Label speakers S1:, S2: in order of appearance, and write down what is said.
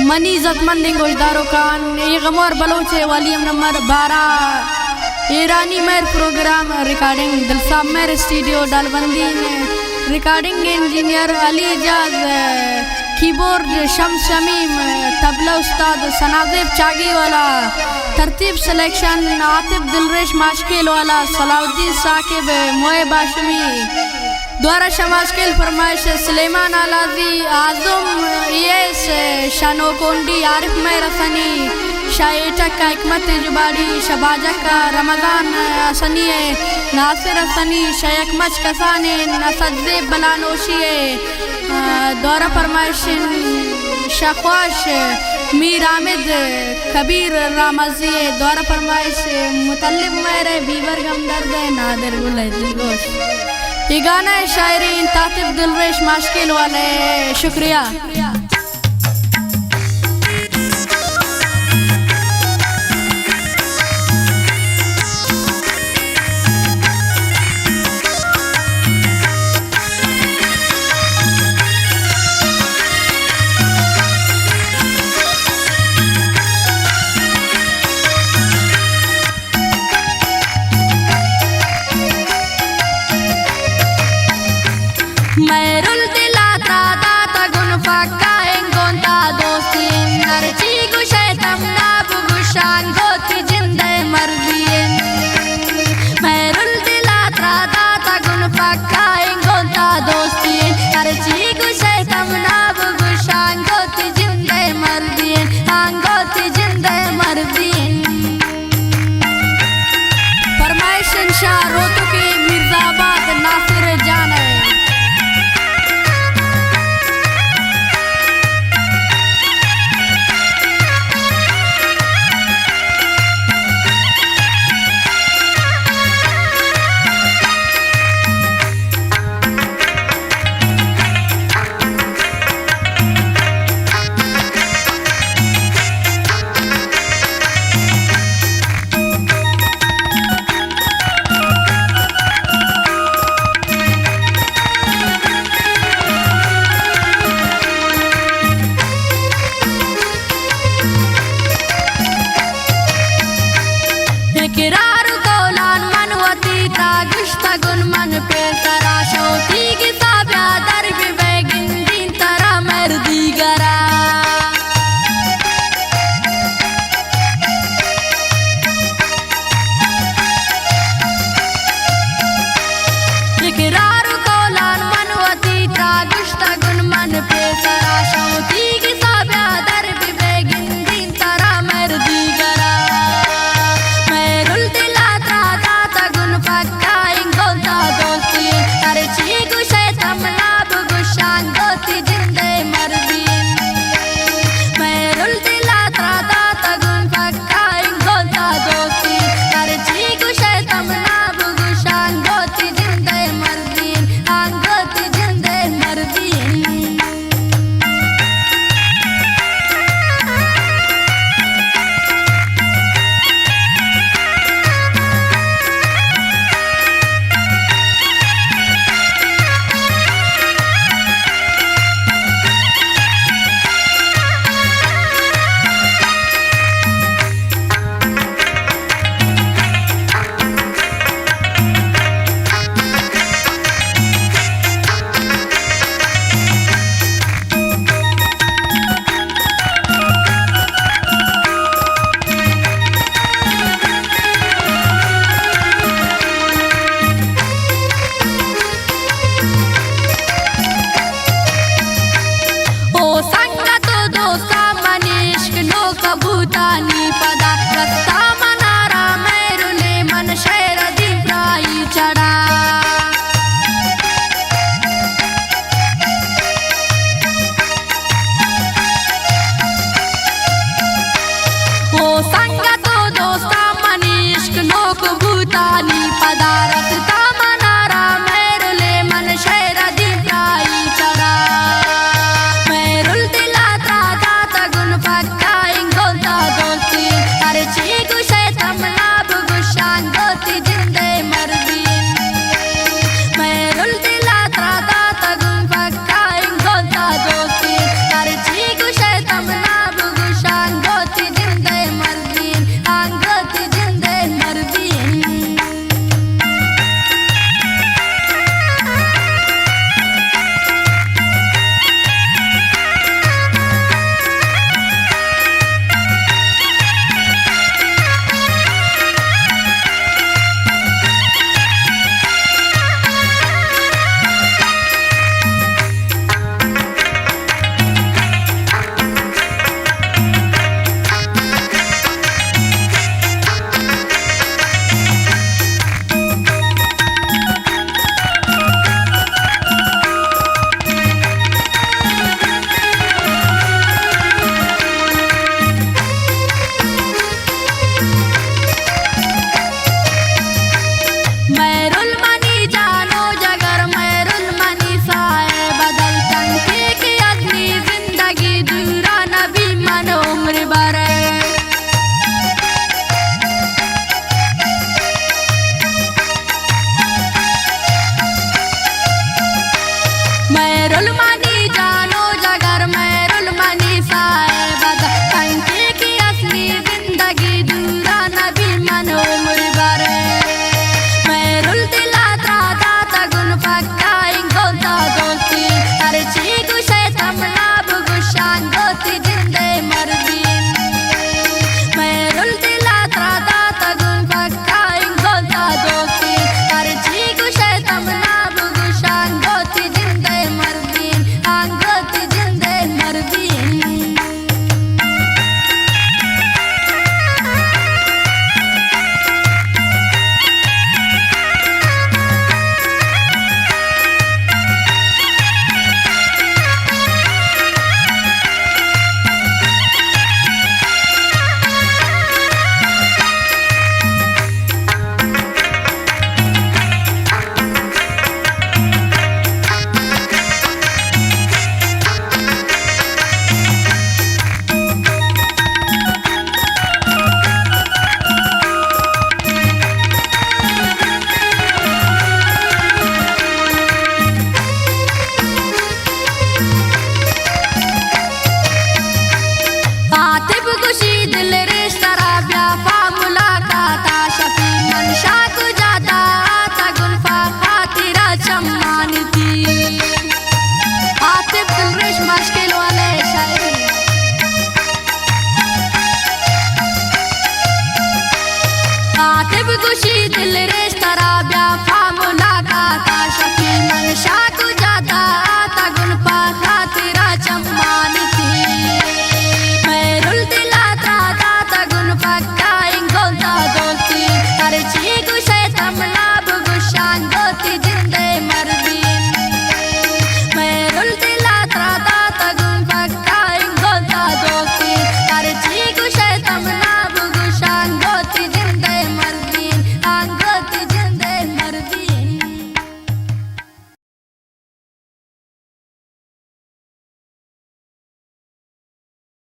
S1: Money जतमंद गुलदारो Khan ये गमोर बलोचे volume number 12 ईरानी मेर programme recording दिलसाब मेर स्टूडियो डालबंदी में recording engineer Ali Ijaz keyboard Shams Shamim tabla Ustad Sanajib Chagai वाला तरतीब सिलेक्शन आतिफ दिलरेश माशकिल वाला सलाउद्दीन साकिब मोए बाशमी द्वारा शमाशकिल फरमाइश सुलेमान आलाजी आजम येस शानो कोंडी आरिफ मेरसनी शायटक का हिकमत जुबाड़ी शबाजक का रमज़ान असनी नासिर असनी शयक मच कसाने नसदे बलानोशी द्वारा फरमाइश शख्वाश मीर आमिद कबीर रामजी द्वारा फरमाइश मुतल्लिब मेरे बीवर गमदर्द नादिर गुल दिलगोश ये गाना है शायरीन तातिफ दिलरेश माशकिल वाले शुक्रिया।
S2: Merul dilata data gun fakka engonta dosti narchi gushetam na bugushan goti jinde mardien Merul dilata data gun fakka engonta dosti narchi gushetam na bugushan goti jinde mardien angoti jinde mardien
S1: फरमाइश इंशा रोतो की मिर्जाबाद नासिर जान है
S2: किरार कोलान मनवती तागिश्ता गुन मन पे तरा शौती की साब्या दर भी बेगिन दिन तरा मर्दी गरा किरार कोलान मनवती तागिश्ता गुन मन पे तरा शौती की साब्या दर भी बेगिन दिन तरा मर्दी गरा fakka ingonta dosti गोती जिंदे मर्दीन मेरुल दिला त्रादा तगुन पक्का इंगोता दोती तरची गुशे तमना बुगुशान गोती जिंदे मर्दीन गोती जिंदे मर्दीन खुशी दिल रिश्ता राबिया फा मुलाकात शफी मनशा को जाता था गुल्फा खातिरा चम्मानती आतिफ दिल रिश मुश्किल वाले शायरी आतिफ खुशी दिल रिश्ता राबिया फा मुलाकात शफी मनशा को जाता था गुल्फा खातिरा चम्मानती पक्का इंगोता दोती तरची गुशे तमना बुगुशान गोती